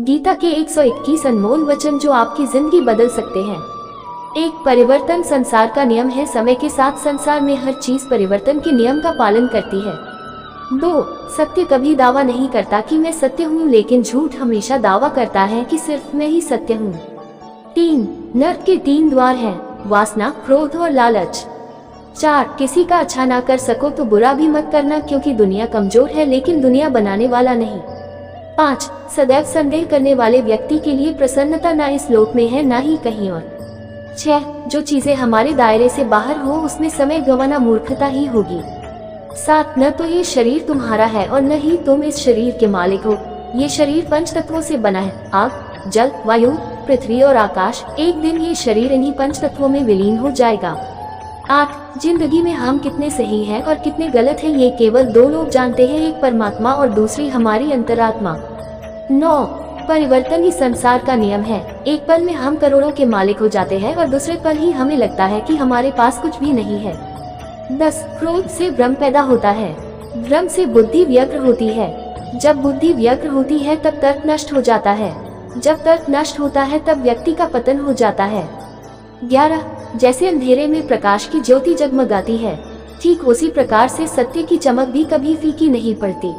गीता के 121 अनमोल वचन जो आपकी जिंदगी बदल सकते हैं। एक परिवर्तन संसार का नियम है। समय के साथ संसार में हर चीज परिवर्तन के नियम का पालन करती है। 2. सत्य कभी दावा नहीं करता कि मैं सत्य हूँ, लेकिन झूठ हमेशा दावा करता है कि सिर्फ मैं ही सत्य हूँ। 3. नर्क के 3 द्वार हैं, वासना, क्रोध और लालच। 4. किसी का अच्छा ना कर सको तो बुरा भी मत करना, क्योंकि दुनिया कमजोर है लेकिन दुनिया बनाने वाला नहीं। 5. सदैव संदेह करने वाले व्यक्ति के लिए प्रसन्नता ना इस लोक में है ना ही कहीं और। 6. जो चीजें हमारे दायरे से बाहर हो उसमें समय गंवाना मूर्खता ही होगी। 7. न तो ये शरीर तुम्हारा है और न ही तुम इस शरीर के मालिक हो। ये शरीर 5 तत्वों से बना है, आग, जल, वायु, पृथ्वी और आकाश। एक दिन ये शरीर इन्हीं 5 तत्वों में विलीन हो जाएगा। 8. जिंदगी में हम कितने सही हैं और कितने गलत हैं ये केवल 2 लोग जानते हैं, एक परमात्मा और दूसरी हमारी अंतरात्मा। 9. परिवर्तन ही संसार का नियम है। एक पल में हम करोड़ों के मालिक हो जाते हैं और दूसरे पल ही हमें लगता है कि हमारे पास कुछ भी नहीं है। 10. क्रोध से भ्रम पैदा होता है, भ्रम से बुद्धि व्यग्र होती है। जब बुद्धि व्यग्र होती है तब तर्क नष्ट हो जाता है, जब तर्क नष्ट होता है तब व्यक्ति का पतन हो जाता है। 11. जैसे अंधेरे में प्रकाश की ज्योति जगमगाती है, ठीक उसी प्रकार से सत्य की चमक भी कभी फीकी नहीं पड़ती।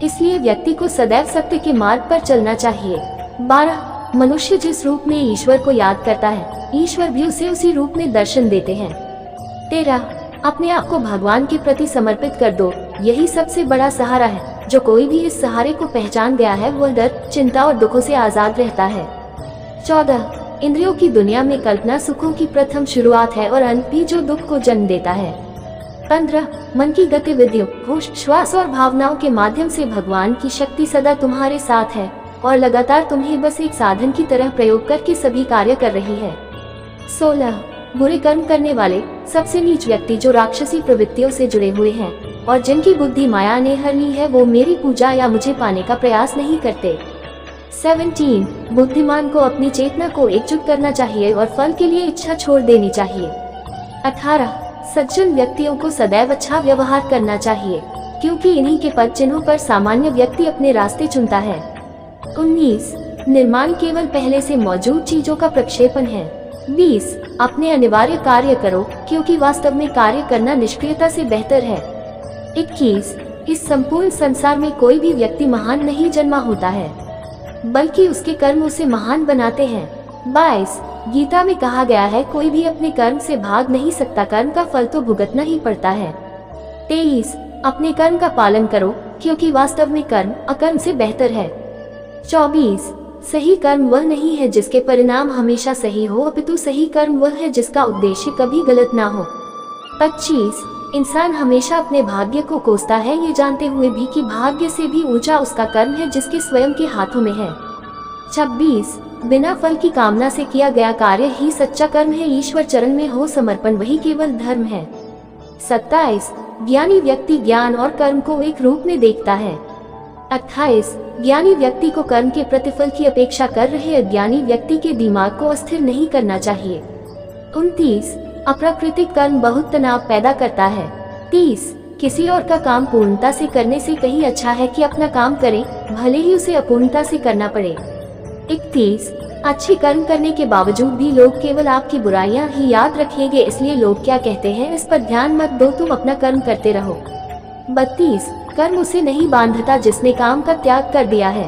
इसलिए व्यक्ति को सदैव सत्य के मार्ग पर चलना चाहिए। 12. मनुष्य जिस रूप में ईश्वर को याद करता है, ईश्वर भी उसे उसी रूप में दर्शन देते हैं। 13. अपने आप को भगवान के प्रति समर्पित कर दो, यही सबसे बड़ा सहारा है। जो कोई भी इस सहारे को पहचान गया है वो डर, चिंता और दुखों से आजाद रहता है। 14. इंद्रियों की दुनिया में कल्पना सुखों की प्रथम शुरुआत है और अंत भी जो दुख को जन्म देता है। 15. मन की गतिविधियों, होश, श्वास और भावनाओं के माध्यम से भगवान की शक्ति सदा तुम्हारे साथ है और लगातार तुम्हें बस एक साधन की तरह प्रयोग करके सभी कार्य कर रही है। 16. बुरे कर्म करने वाले, सबसे नीच व्यक्ति जो राक्षसी प्रवृत्तियों से जुड़े हुए हैं और जिनकी बुद्धि माया ने हर ली है, वो मेरी पूजा या मुझे पाने का प्रयास नहीं करते। 17. बुद्धिमान को अपनी चेतना को एकजुट करना चाहिए और फल के लिए इच्छा छोड़ देनी चाहिए। 18. सज्जन व्यक्तियों को सदैव अच्छा व्यवहार करना चाहिए, क्योंकि इन्हीं के पद चिन्हों पर सामान्य व्यक्ति अपने रास्ते चुनता है। 19. निर्माण केवल पहले से मौजूद चीजों का प्रक्षेपण है। 20. अपने अनिवार्य कार्य करो, क्योंकि वास्तव में कार्य करना निष्क्रियता से बेहतर है। 21. इस संपूर्ण संसार में कोई भी व्यक्ति महान नहीं जन्मा होता है, बल्कि उसके कर्म उसे महान बनाते हैं। 22. गीता में कहा गया है, कोई भी अपने कर्म से भाग नहीं सकता, कर्म का फल तो भुगतना ही पड़ता है। 23. अपने कर्म का पालन करो, क्योंकि वास्तव में कर्म अकर्म से बेहतर है। 24. सही कर्म वह नहीं है जिसके परिणाम हमेशा सही हो, अपितु सही कर्म वह है जिसका उद्देश्य कभी गलत ना हो। 25. इंसान हमेशा अपने भाग्य को कोसता है, ये जानते हुए भी कि भाग्य से भी ऊंचा उसका कर्म है जिसके स्वयं के हाथों में है। 26. बिना फल की कामना से किया गया कार्य ही सच्चा कर्म है, ईश्वर चरण में हो समर्पण वही केवल धर्म है। 27. ज्ञानी व्यक्ति ज्ञान और कर्म को एक रूप में देखता है। 28. ज्ञानी व्यक्ति को कर्म के प्रतिफल की अपेक्षा कर रहे अज्ञानी व्यक्ति के दिमाग को अस्थिर नहीं करना चाहिए। 29. अप्राकृतिक कर्म बहुत तनाव पैदा करता है। 30. किसी और का काम पूर्णता से करने से कहीं अच्छा है कि अपना काम करें, भले ही उसे अपूर्णता से करना पड़े। 31. अच्छे कर्म करने के बावजूद भी लोग केवल आपकी बुराइयां ही याद रखेंगे, इसलिए लोग क्या कहते हैं इस पर ध्यान मत दो, तुम अपना कर्म करते रहो। 32. कर्म उसे नहीं बांधता जिसने काम का त्याग कर दिया है।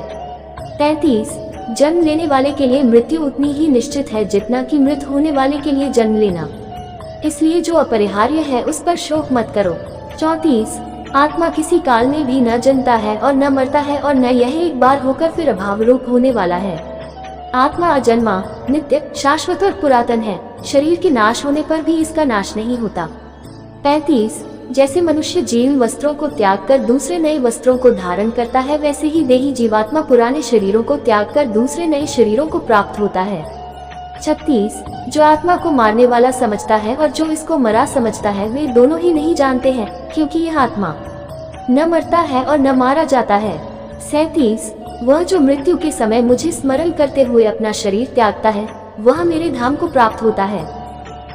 33. जन्म लेने वाले के लिए मृत्यु उतनी ही निश्चित है जितना कि मृत होने वाले के लिए जन्म लेना, इसलिए जो अपरिहार्य है उस पर शोक मत करो। 34. आत्मा किसी काल में भी न जन्मता है और न मरता है और न यह एक बार होकर फिर अभाव रूप होने वाला है। आत्मा अजन्मा, नित्य, शाश्वत और पुरातन है, शरीर के नाश होने पर भी इसका नाश नहीं होता। 35. जैसे मनुष्य जीर्ण वस्त्रों को त्याग कर दूसरे नए वस्त्रों को धारण करता है, वैसे ही देही जीवात्मा पुराने शरीरों को त्याग कर दूसरे नए शरीरों को प्राप्त होता है। 36. जो आत्मा को मारने वाला समझता है और जो इसको मरा समझता है, वे दोनों ही नहीं जानते हैं, क्योंकि यह आत्मा न मरता है और न मारा जाता है। 37. वह जो मृत्यु के समय मुझे स्मरण करते हुए अपना शरीर त्यागता है, वह मेरे धाम को प्राप्त होता है,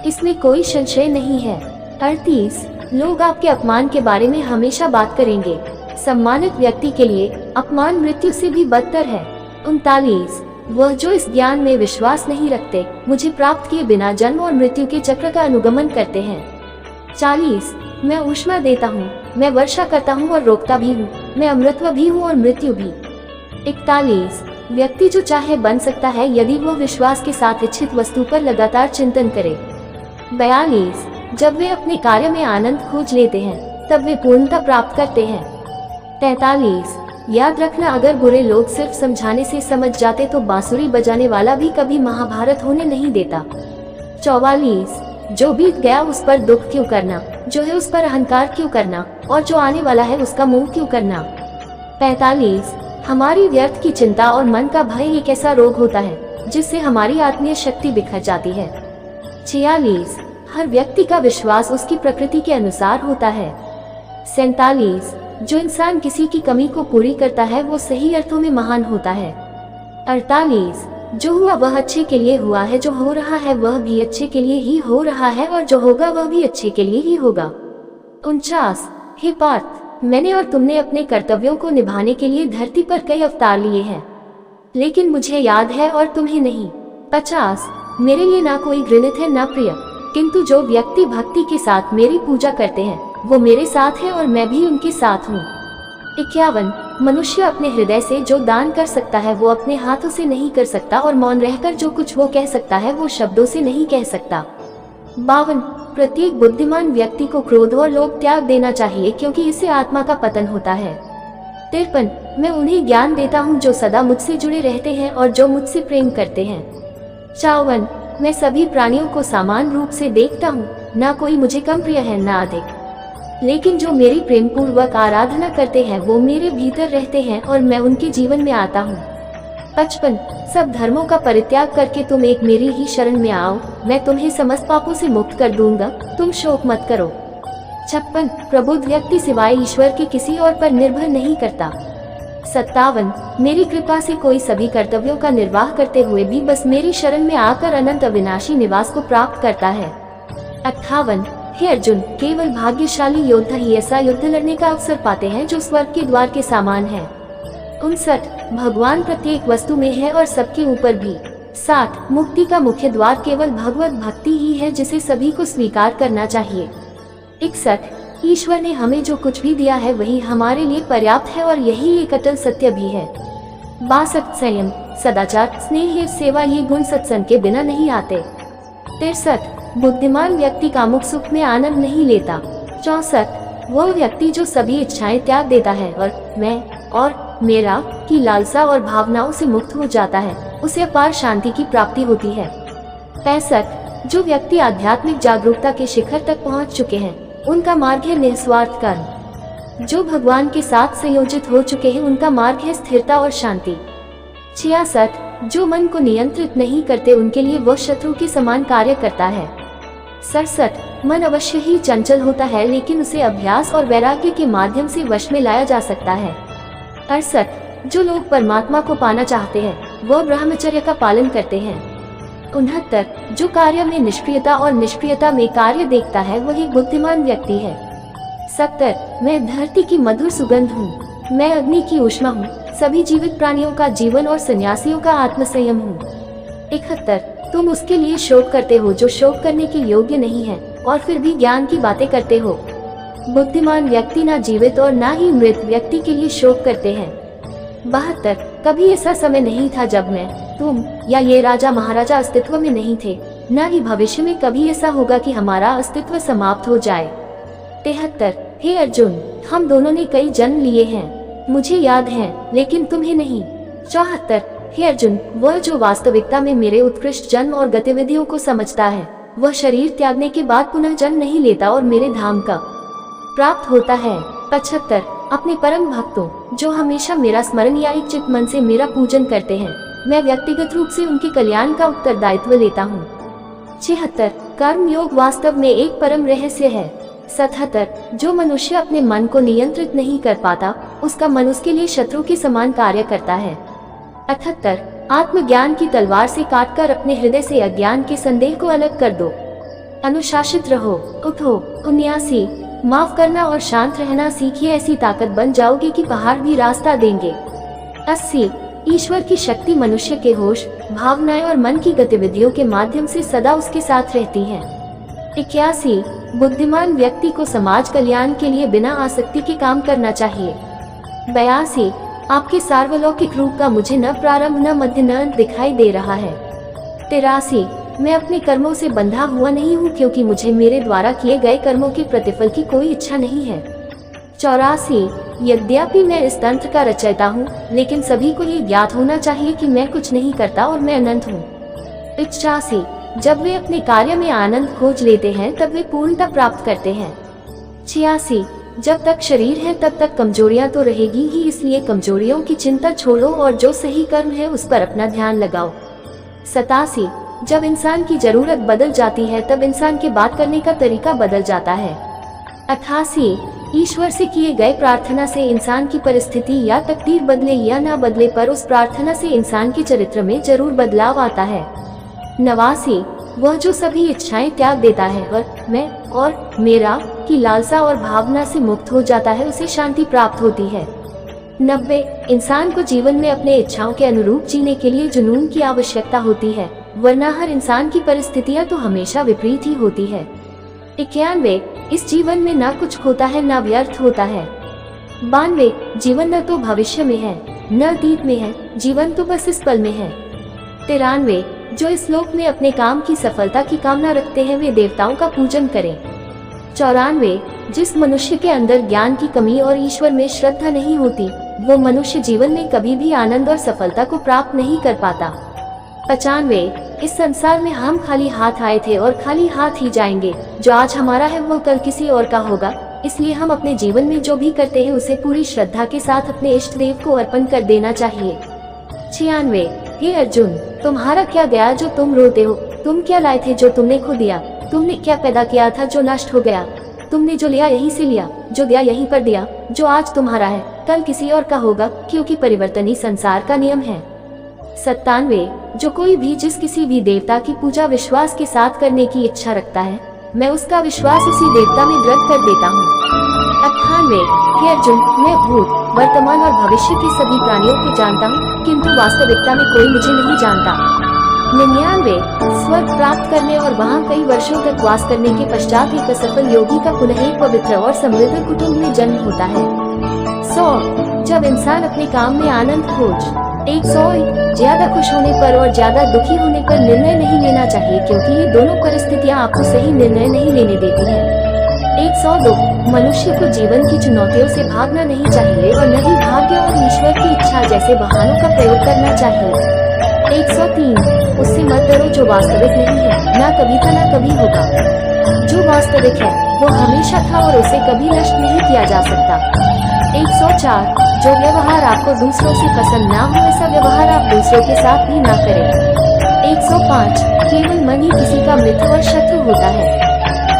इसमें कोई संशय नहीं है। 38. लोग आपके अपमान के बारे में हमेशा बात करेंगे। सम्मानित व्यक्ति के लिए अपमान मृत्यु से भी बदतर है। 39 वह जो इस ज्ञान में विश्वास नहीं रखते, मुझे प्राप्त किए बिना जन्म और मृत्यु के चक्र का अनुगमन करते हैं। 40 मैं ऊष्मा देता हूँ, मैं वर्षा करता हूँ और रोकता भी हूँ, मैं अमृतत्व भी हूँ और मृत्यु भी। 41 व्यक्ति जो चाहे बन सकता है यदि वह विश्वास के साथ इच्छित वस्तु पर लगातार चिंतन करे। 42 जब वे अपने कार्य में आनंद खोज लेते हैं तब वे पूर्णता प्राप्त करते हैं। 43 याद रखना, अगर बुरे लोग सिर्फ समझाने से समझ जाते तो बांसुरी बजाने वाला भी कभी महाभारत होने नहीं देता। 44 जो बीत गया उस पर दुख क्यों करना, जो है उस पर अहंकार क्यों करना, और जो आने वाला है उसका मोह क्यों करना। 45 हमारी व्यर्थ की चिंता और मन का भय एक ऐसा रोग होता है जिससे हमारी आत्मीय शक्ति बिखर जाती है। 46 हर व्यक्ति का विश्वास उसकी प्रकृति के अनुसार होता है। 47 जो इंसान किसी की कमी को पूरी करता है वो सही अर्थों में महान होता है। 48 जो हुआ वह अच्छे के लिए हुआ है, जो हो रहा है वह भी अच्छे के लिए ही हो रहा है, और जो होगा वह भी अच्छे के लिए ही होगा। 49 हे पार्थ, मैंने और तुमने अपने कर्तव्यों को निभाने के लिए धरती पर कई अवतार लिए हैं, लेकिन मुझे याद है और तुम्हें नहीं। 50 मेरे लिए ना कोई घृणित है ना प्रिय, किंतु जो व्यक्ति भक्ति के साथ मेरी पूजा करते हैं वो मेरे साथ है और मैं भी उनके साथ हूँ। 51 मनुष्य अपने हृदय से जो दान कर सकता है वो अपने हाथों से नहीं कर सकता, और मौन रहकर जो कुछ वो कह सकता है वो शब्दों से नहीं कह सकता। 52 प्रत्येक बुद्धिमान व्यक्ति को क्रोध और लोभ त्याग देना चाहिए क्योंकि इससे आत्मा का पतन होता है। 53 मैं उन्हें ज्ञान देता हूँ जो सदा मुझसे जुड़े रहते हैं और जो मुझसे प्रेम करते हैं। 54 मैं सभी प्राणियों को समान रूप से देखता हूँ, ना कोई मुझे कम प्रिय है ना अधिक, लेकिन जो मेरी प्रेम पूर्वक आराधना करते हैं वो मेरे भीतर रहते हैं और मैं उनके जीवन में आता हूँ। 55 सब धर्मों का परित्याग करके तुम एक मेरी ही शरण में आओ, मैं तुम्हें समस्त पापों से मुक्त कर दूंगा, तुम शोक मत करो। 56 प्रबुद्ध व्यक्ति सिवाय ईश्वर के किसी और पर निर्भर नहीं करता। 57 मेरी कृपा से कोई सभी कर्तव्यों का निर्वाह करते हुए भी बस मेरी शरण में आकर अनंत अविनाशी निवास को प्राप्त करता है। 58 हे अर्जुन, केवल भाग्यशाली योद्धा ही ऐसा युद्ध लड़ने का अवसर पाते हैं जो स्वर्ग के द्वार के समान है। 59 भगवान प्रत्येक वस्तु में है और सबके ऊपर भी। 60 मुक्ति का मुख्य द्वार केवल भगवत भक्ति ही है जिसे सभी को स्वीकार करना चाहिए। 61 ईश्वर ने हमें जो कुछ भी दिया है वही हमारे लिए पर्याप्त है और यही एक अटल सत्य भी है। 62 संयम, सदाचार, स्नेह, सेवा ये गुण सत्संग के बिना नहीं आते। 63 बुद्धिमान व्यक्ति कामुक सुख में आनंद नहीं लेता। 64 वह व्यक्ति जो सभी इच्छाएं त्याग देता है और मैं और मेरा की लालसा और भावनाओं से मुक्त हो जाता है, उसे अपार शांति की प्राप्ति होती है। 65 जो व्यक्ति आध्यात्मिक जागरूकता के शिखर तक पहुंच चुके हैं उनका मार्ग है निस्वार्थ कर्म, जो भगवान के साथ संयोजित हो चुके हैं उनका मार्ग है स्थिरता और शांति। 66 जो मन को नियंत्रित नहीं करते उनके लिए वह शत्रु के समान कार्य करता है। 67 मन अवश्य ही चंचल होता है लेकिन उसे अभ्यास और वैराग्य के माध्यम से वश में लाया जा सकता है। 68 जो लोग परमात्मा को पाना चाहते हैं वह ब्रह्मचर्य का पालन करते हैं। 69 जो कार्य में निष्क्रियता और निष्क्रियता में कार्य देखता है वही बुद्धिमान व्यक्ति है। 70 मैं धरती की मधुर सुगंध हूँ, मैं अग्नि की ऊष्मा हूँ, सभी जीवित प्राणियों का जीवन और सन्यासियों का आत्मसंयम हूँ। 71 तुम उसके लिए शोक करते हो जो शोक करने के योग्य नहीं है और फिर भी ज्ञान की बातें करते हो। बुद्धिमान व्यक्ति ना जीवित और ना ही मृत व्यक्ति के लिए शोक करते हैं। 72 कभी ऐसा समय नहीं था जब मैं, तुम या ये राजा महाराजा अस्तित्व में नहीं थे, न ही भविष्य में कभी ऐसा होगा कि हमारा अस्तित्व समाप्त हो जाए। 73 हे अर्जुन, हम दोनों ने कई जन्म लिए हैं, मुझे याद है लेकिन तुम्हें नहीं। 74 हे अर्जुन, वह जो वास्तविकता में मेरे उत्कृष्ट जन्म और गतिविधियों को समझता है वह शरीर त्यागने के बाद पुनः जन्म नहीं लेता और मेरे धाम का प्राप्त होता है। 75 अपने परम भक्तों जो हमेशा मेरा स्मरण या एक चित्त मन से मेरा पूजन करते हैं, मैं व्यक्तिगत रूप से उनके कल्याण का उत्तरदायित्व लेता हूँ। 76 कर्म योग वास्तव में एक परम रहस्य है। 77 जो मनुष्य अपने मन को नियंत्रित नहीं कर पाता उसका मन उसके लिए शत्रु के समान कार्य करता है। 78 आत्मज्ञान की तलवार से काटकर अपने हृदय से अज्ञान के संदेह को अलग कर दो। अनुशासित रहो, उठो। 79 माफ करना और शांत रहना सीखिए, ऐसी ताकत बन जाओगे कि पहाड़ भी रास्ता देंगे। 80 ईश्वर की शक्ति मनुष्य के होश, भावनाएं और मन की गतिविधियों के माध्यम से सदा उसके साथ रहती है। 81 बुद्धिमान व्यक्ति को समाज कल्याण के लिए बिना आसक्ति के काम करना चाहिए। 82 आपके सार्वलौकिक रूप का मुझे न प्रारंभ न मध्य न अंत दिखाई दे रहा है। 83 मैं अपने कर्मों से बंधा हुआ नहीं हूँ, क्योंकि मुझे मेरे द्वारा किए गए कर्मों के प्रतिफल की कोई इच्छा नहीं है। 84 यद्यपि मैं इस तंत्र का रचयिता हूँ, लेकिन सभी को ये ज्ञात होना चाहिए कि मैं कुछ नहीं करता और मैं अनंत हूँ। 85 जब वे अपने कार्य में आनंद खोज लेते हैं तब वे पूर्णता प्राप्त करते हैं। 86 जब तक शरीर है तब तक कमजोरियां तो रहेगी ही, इसलिए कमजोरियों की चिंता छोड़ो और जो सही कर्म है उस पर अपना ध्यान लगाओ। 87 जब इंसान की जरूरत बदल जाती है तब इंसान के बात करने का तरीका बदल जाता है। 88 ईश्वर से किए गए प्रार्थना से इंसान की परिस्थिति या तकदीर बदले या ना बदले, पर उस प्रार्थना से इंसान के चरित्र में जरूर बदलाव आता है। 89 वह जो सभी इच्छाएं त्याग देता है और मैं और मेरा की लालसा और भावना से मुक्त हो जाता है, उसे शांति प्राप्त होती है। 90 इंसान को जीवन में अपने इच्छाओं के अनुरूप जीने के लिए जुनून की आवश्यकता होती है, वरना हर इंसान की परिस्थितियां तो हमेशा विपरीत ही होती है। 91 इस जीवन में ना कुछ होता है ना व्यर्थ होता है। 92 जीवन न तो भविष्य में है न अतीत में है, जीवन तो बस इस पल में है। 93 जो इस लोक में अपने काम की सफलता की कामना रखते हैं वे देवताओं का पूजन करें। 94 जिस मनुष्य के अंदर ज्ञान की कमी और ईश्वर में श्रद्धा नहीं होती, वो मनुष्य जीवन में कभी भी आनंद और सफलता को प्राप्त नहीं कर पाता। 95 इस संसार में हम खाली हाथ आए थे और खाली हाथ ही जाएंगे, जो आज हमारा है वो कल किसी और का होगा, इसलिए हम अपने जीवन में जो भी करते हैं उसे पूरी श्रद्धा के साथ अपने इष्ट देव को अर्पण कर देना चाहिए। 96 हे अर्जुन तुम्हारा क्या गया जो तुम रोते हो, तुम क्या लाए थे जो तुमने खो दिया, तुमने क्या पैदा किया था जो नष्ट हो गया, तुमने जो लिया यहीं से लिया, जो दिया यहीं पर दिया, जो आज तुम्हारा है कल किसी और का होगा, क्योंकि परिवर्तन ही संसार का नियम है। 97 जो कोई भी जिस किसी भी देवता की पूजा विश्वास के साथ करने की इच्छा रखता है, मैं उसका विश्वास उसी देवता में दृढ़ कर देता हूँ। 98 हे अर्जुन मैं भूत वर्तमान और भविष्य के सभी प्राणियों को जानता हूँ, किंतु वास्तविकता में कोई मुझे नहीं जानता। 99 स्वर्ग प्राप्त करने और वहाँ कई वर्षों तक वास करने के पश्चात एक असफल योगी का पुनः एक पवित्र और समृद्ध कुटुंब में जन्म होता है। 100 जब इंसान अपने काम में आनंद खोज। 101 ज्यादा खुश होने पर और ज्यादा दुखी होने पर निर्णय नहीं लेना चाहिए, क्योंकि ये दोनों परिस्थितियाँ आपको सही निर्णय नहीं लेने देती हैं। 102 मनुष्य को जीवन की चुनौतियों से भागना नहीं चाहिए और न ही भाग्य और ईश्वर की इच्छा जैसे बहानों का प्रयोग करना चाहिए। 103 उससे मत डरो जो वास्तविक नहीं है, ना कभी था ना कभी होगा। जो वास्तविक है वो हमेशा था और उसे कभी नष्ट नहीं किया जा सकता। 104 जो व्यवहार आपको दूसरों से पसंद ना हो ऐसा व्यवहार आप दूसरों के साथ भी ना करें। 105 केवल मन ही किसी का मित्र और शत्रु होता है।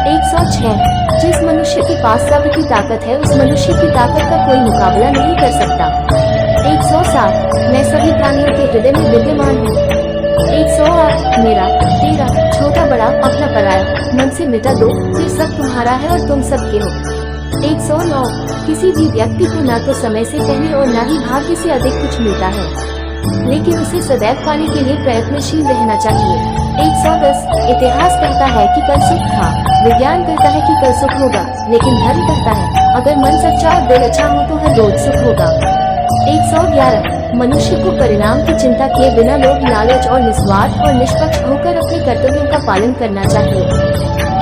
106 जिस मनुष्य के पास सब्र की ताकत है उस मनुष्य की ताकत का कोई मुकाबला नहीं कर सकता। 107 मैं सभी प्राणियों के हृदय में विद्यमान हूँ। 108 मेरा तेरा छोटा बड़ा अपना पराया मन से मिटा दो, फिर सब तुम्हारा है और तुम सबके हो। 109 किसी भी व्यक्ति को ना तो समय से पहले और ना ही भाग्य से अधिक कुछ मिलता है, लेकिन उसे सदैव पाने के लिए प्रयत्नशील रहना चाहिए। 110 इतिहास कहता है कि कल सुख था, विज्ञान कहता है कि कल सुख होगा, लेकिन धर्म कहता है अगर मन सच्चा और दिल अच्छा हो तो हर रोज सुख होगा। 111 मनुष्य को परिणाम की चिंता किए बिना लोभ लालच और निस्वार्थ और निष्पक्ष होकर अपने कर्तव्यों का पालन करना चाहिए।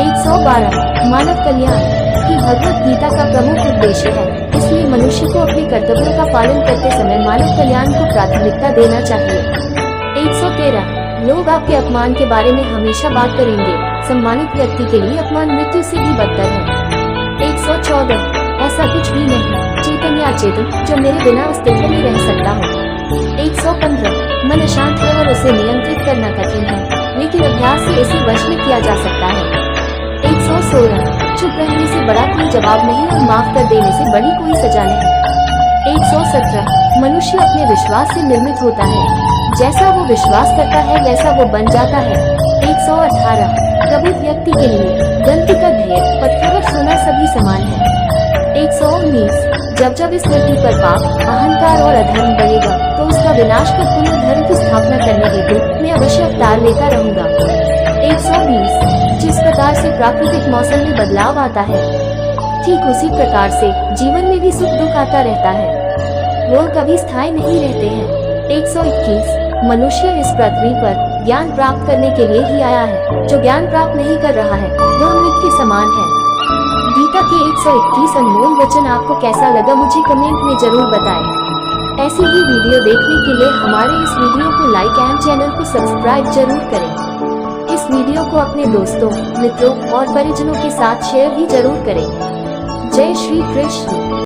112 मानव कल्याण की भगवत गीता का प्रमुख उद्देश्य है, इसलिए मनुष्य को अपने कर्तव्यों का पालन करते समय मानव कल्याण को प्राथमिकता देना चाहिए। 113 लोग आपके अपमान के बारे में हमेशा बात करेंगे, सम्मानित व्यक्ति के लिए अपमान मृत्यु से भी बदतर है। 114 ऐसा कुछ भी नहीं चेतन या अचेतन जो मेरे बिना अस्तित्व में रह सकता हो। 115 मन अशांत है और उसे नियंत्रित करना कठिन है, लेकिन अभ्यास से इसे वश में किया जा सकता है। 116 चुप रहने से बड़ा कोई जवाब नहीं और माफ कर देने से बड़ी कोई सजा नहीं। 117 मनुष्य अपने विश्वास से निर्मित होता है, जैसा वो विश्वास करता है वैसा वो बन जाता है। 118 प्रबुद्ध व्यक्ति के लिए गलती का ध्येय पत्थर और सोना सभी समान है। 119 जब जब इस धरती पर पाप, अहंकार और अधर्म बढ़ेगा तो उसका विनाश कर पुनः धर्म की स्थापना करने हेतु मैं अवश्य अवतार लेता रहूंगा। 120 जिस प्रकार से प्राकृतिक मौसम में बदलाव आता है, ठीक उसी प्रकार से जीवन में भी सुख दुख आता रहता है, वो कभी स्थायी नहीं रहते हैं। 121 मनुष्य इस पृथ्वी पर ज्ञान प्राप्त करने के लिए ही आया है, जो ज्ञान प्राप्त नहीं कर रहा है वह मृत के समान है। गीता के 121 अनमोल वचन आपको कैसा लगा मुझे कमेंट में जरूर बताएं। ऐसी ही वीडियो देखने के लिए हमारे इस वीडियो को लाइक एंड चैनल को सब्सक्राइब जरूर करें। इस वीडियो को अपने दोस्तों, मित्रों और परिजनों के साथ शेयर भी जरूर करें। जय श्री कृष्ण।